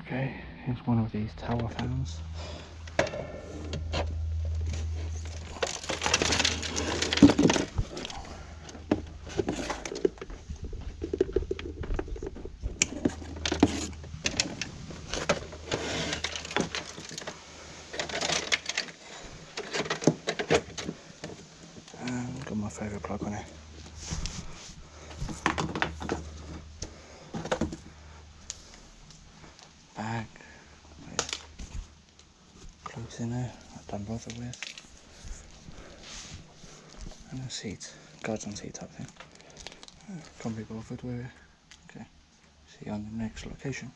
Okay, here's one of these tower fans. And got my favourite plug on it. Bag. Clothes in there, I've done both of with. And a seat, garden seat type thing. Can't be bothered with it. Okay, see you on the next location.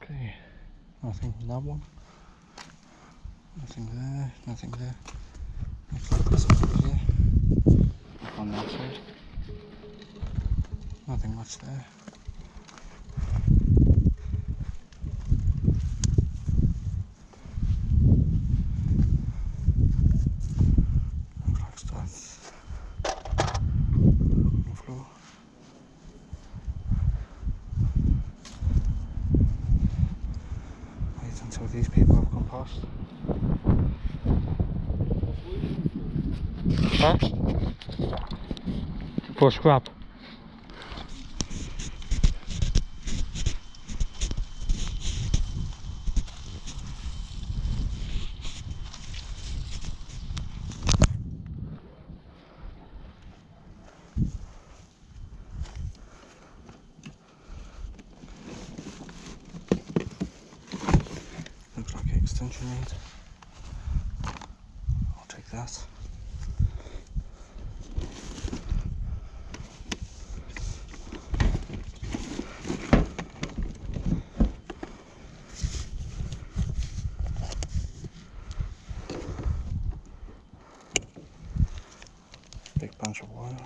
Okay, nothing in that one. Nothing there, nothing there. Looks like this one here. On that side. Nothing much there. Looks like stuff on the floor. Wait until these people have gone past. Huh? For scrap. Looks like an extension lead. I'll take that. Big bunch of wire.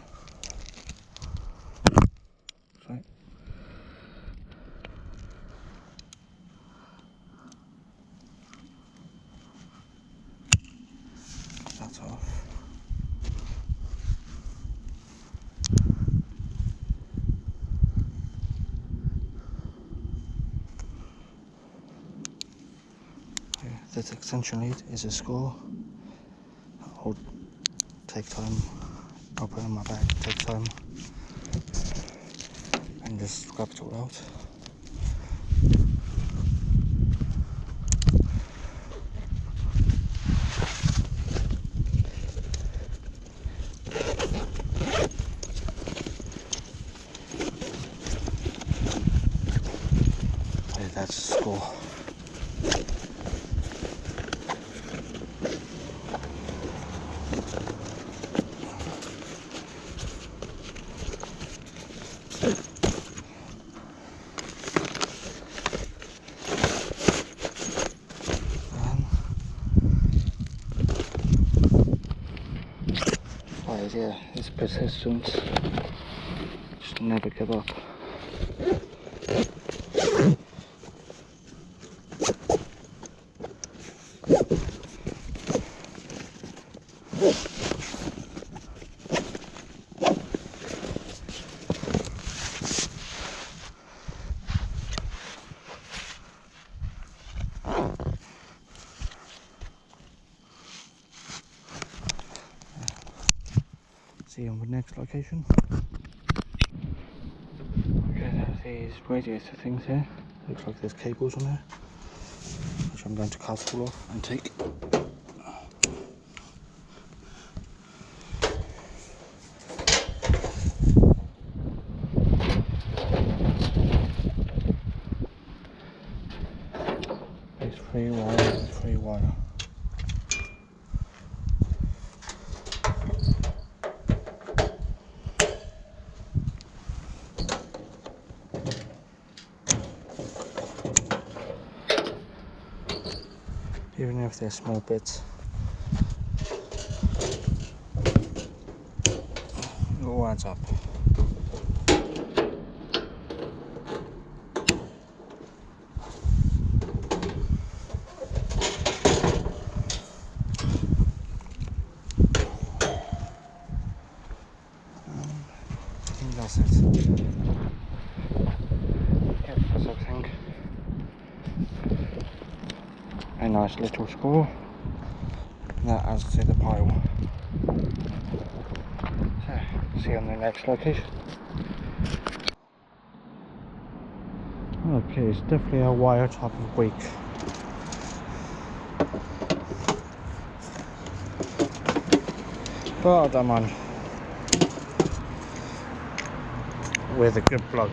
Right. That's off. Okay, this extension lead is a score. I'll take time. I'll put it in my bag, take time, and just scrap it all out. Okay, that's a score. Yeah, it's persistence. Just never give up. See you on the next location. Okay, there's these radiator things here. Looks like there's cables on there, which I'm going to cast all off and take. There's three wire. Even if they're small bits, it all adds up. I think that's it. That's everything. A nice little score. That adds to the pile. So, see you on the next location. Okay, it's definitely a wire type of week. But I don't mind. With a good plug.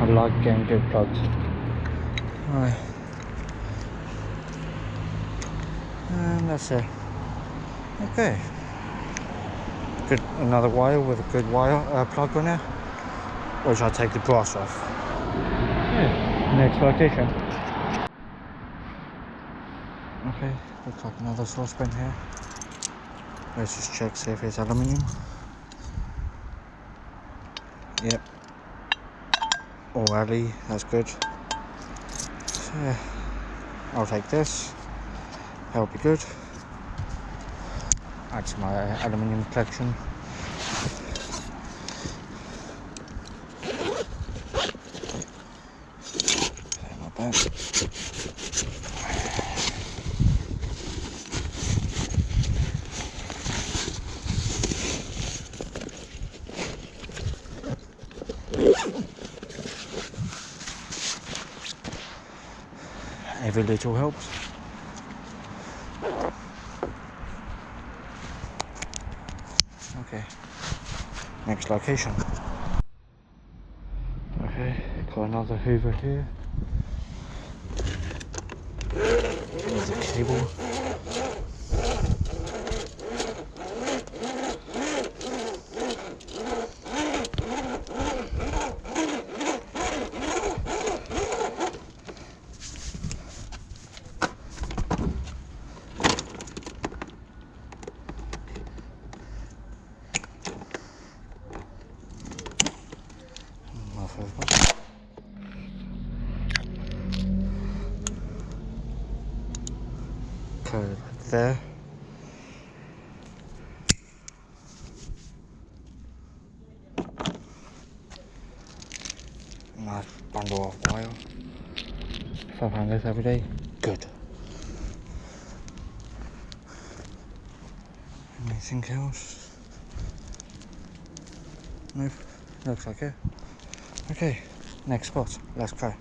I like getting good plugs. Right. And that's it. Okay. Good, another wire with a good wire plug on it. Or should I take the brass off? Yeah. Next location. Okay, looks like another saucepan here. Let's just check, see if it's aluminium. Yep. Or alley, that's good. So, yeah, I'll take this. That'll be good. Add to my aluminium collection. Not bad. Every little helps. Okay, next location. Okay, got another Hoover here. There's a cable. Okay, there. Nice bundle of wire. If I find this every day, good. Anything else? Nope, looks like it. Okay, next spot, let's go.